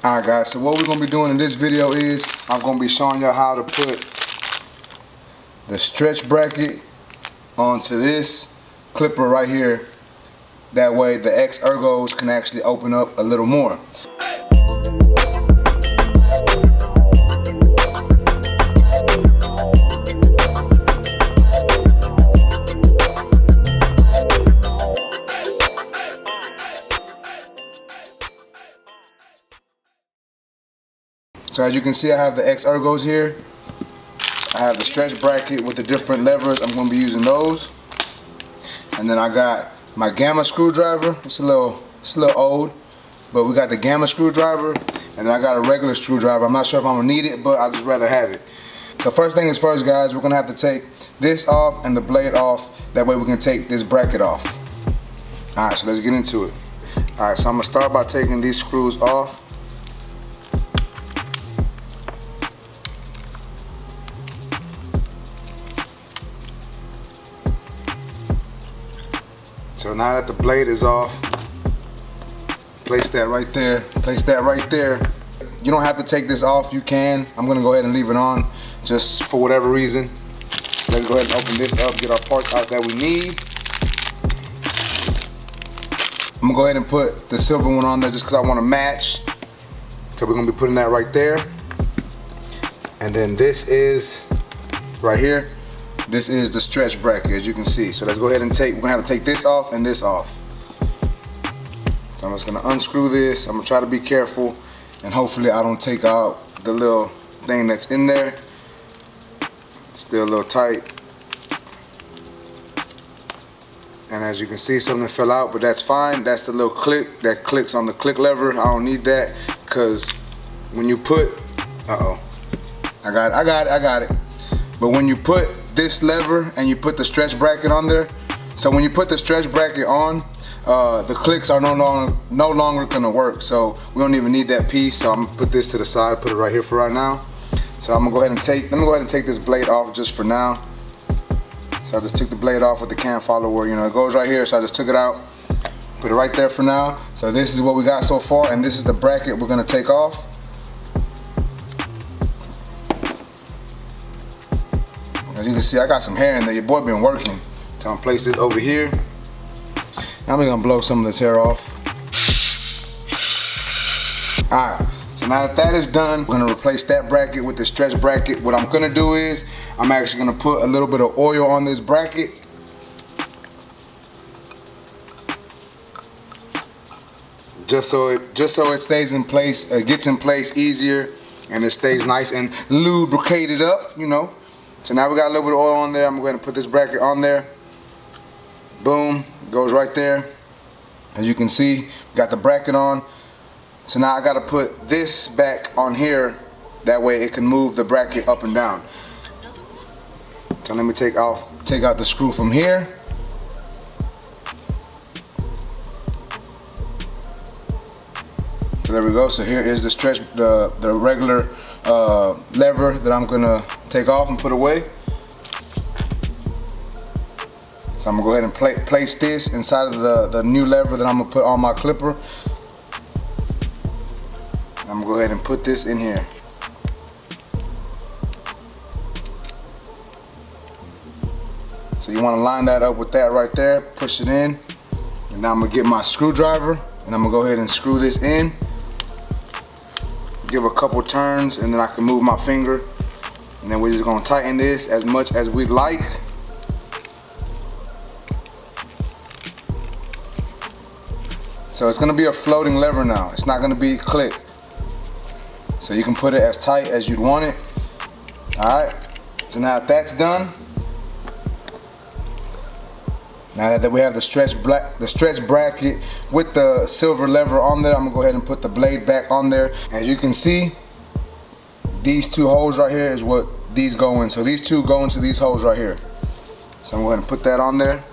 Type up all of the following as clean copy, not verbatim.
Alright guys, so what we're going to be doing in this video is I'm going to be showing y'all how to put the stretch bracket onto this clipper right here. That way the X-Ergos can actually open up a little more. So as you can see, I have the X-Ergos here. I have the stretch bracket with the different levers. I'm going to be using those. And then I got my gamma screwdriver. It's a little old, but we got the gamma screwdriver. And then I got a regular screwdriver. I'm not sure if I'm going to need it, but I'd just rather have it. So first thing is first, guys, we're going to have to take this off and the blade off. That way we can take this bracket off. Alright, so let's get into it. Alright, so I'm going to start by taking these screws off. So now that the blade is off, place that right there, place that right there. You don't have to take this off, you can. I'm gonna go ahead and leave it on, just for whatever reason. Let's go ahead and open this up, get our parts out that we need. I'm gonna go ahead and put the silver one on there just because I want to match. So we're gonna be putting that right there. And then this is, right here, this is the stretch bracket, as you can see. So let's go ahead and we're gonna have to take this off and this off. So I'm just gonna unscrew this. I'm gonna try to be careful and hopefully I don't take out the little thing that's in there. Still a little tight. And as you can see, something fell out, but that's fine. That's the little click that clicks on the click lever. I don't need that because when you put, I got it. But when you put this lever and you put the stretch bracket on there, so when you put the stretch bracket on, the clicks are no longer gonna work. So we don't even need that piece. So I'm gonna put this to the side, put it right here for right now. So I'm gonna go ahead and take this blade off just for now. So I just took the blade off with the cam follower, you know, it goes right here. So I just took it out, put it right there for now. So this is what we got so far, and this is the bracket we're gonna take off. As you can see, I got some hair in there. Your boy been working. So I'm gonna place this over here. Now I'm gonna blow some of this hair off. Alright, so now that that is done, we're gonna replace that bracket with the stretch bracket. What I'm gonna do is, I'm actually gonna put a little bit of oil on this bracket. Just so it stays in place, gets in place easier, and it stays nice and lubricated up, you know. So now we got a little bit of oil on there. I'm going to put this bracket on there. Boom, goes right there. As you can see, we got the bracket on. So now I got to put this back on here. That way it can move the bracket up and down. So let me take out the screw from here. So there we go. So here is the regular lever that I'm gonna take off and put away. So I'm gonna go ahead and place this inside of the new lever that I'm gonna put on my clipper. I'm gonna go ahead and put this in here. So you wanna line that up with that right there, push it in. And now I'm gonna get my screwdriver and I'm gonna go ahead and screw this in. Give a couple turns and then I can move my finger. And then we're just gonna tighten this as much as we'd like. So it's gonna be a floating lever now. It's not gonna be click. So you can put it as tight as you'd want it. All right, so now that that's done, now that we have the stretch bracket with the silver lever on there, I'm gonna go ahead and put the blade back on there. As you can see, these two holes right here is what these go in. So these two go into these holes right here. So I'm going to put that on there.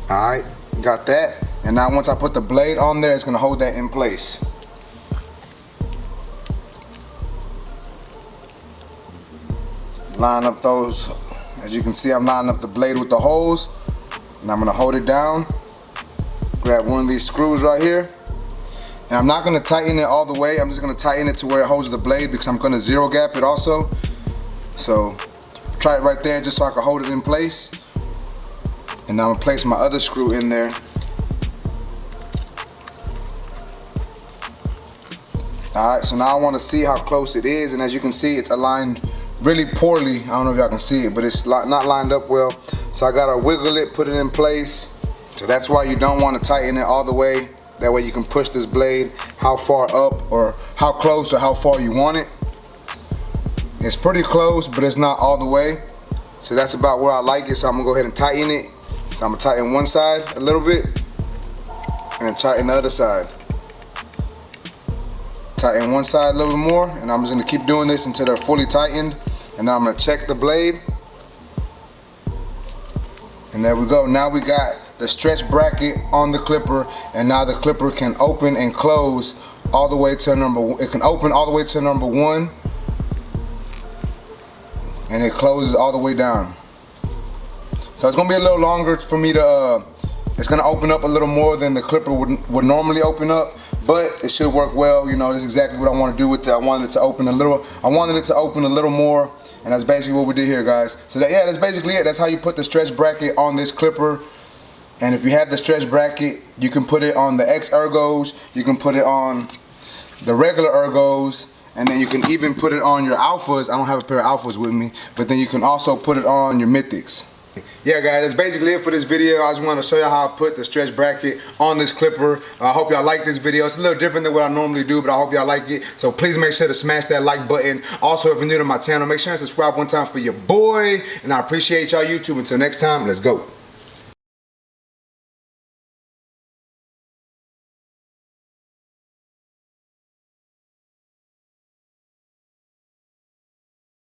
All right, got that. And now once I put the blade on there, it's going to hold that in place. Line up those. As you can see, I'm lining up the blade with the holes. And I'm going to hold it down. Grab one of these screws right here. And I'm not gonna tighten it all the way. I'm just gonna tighten it to where it holds the blade because I'm gonna zero gap it also. So try it right there just so I can hold it in place. And now I'm gonna place my other screw in there. Alright, so now I wanna see how close it is, and as you can see, it's aligned really poorly. I don't know if y'all can see it, but it's not lined up well. So I gotta wiggle it, put it in place. So that's why you don't wanna tighten it all the way. That way you can push this blade how far up or how close or how far you want it. It's pretty close, but it's not all the way. So that's about where I like it, so I'm gonna go ahead and tighten it. So I'm gonna tighten one side a little bit, and then tighten the other side. Tighten one side a little bit more, and I'm just gonna keep doing this until they're fully tightened. And then I'm gonna check the blade. And there we go. Now we got the stretch bracket on the clipper, and now the clipper can open and close all the way to it can open all the way to number 1, and it closes all the way down. So it's gonna be a little longer for me to it's gonna open up a little more than the clipper would normally open up, but it should work well. You know, this is exactly what I want to do with it. I wanted it to open a little more, and that's basically what we did here, guys. So that's basically it. That's how you put the stretch bracket on this clipper. And if you have the stretch bracket, you can put it on the X-Ergos, you can put it on the regular Ergos, and then you can even put it on your Alphas. I don't have a pair of Alphas with me, but then you can also put it on your Mythics. Yeah, guys, that's basically it for this video. I just wanted to show you how I put the stretch bracket on this clipper. I hope y'all like this video. It's a little different than what I normally do, but I hope y'all like it. So please make sure to smash that like button. Also, if you're new to my channel, make sure to subscribe one time for your boy. And I appreciate y'all, YouTube. Until next time, let's go.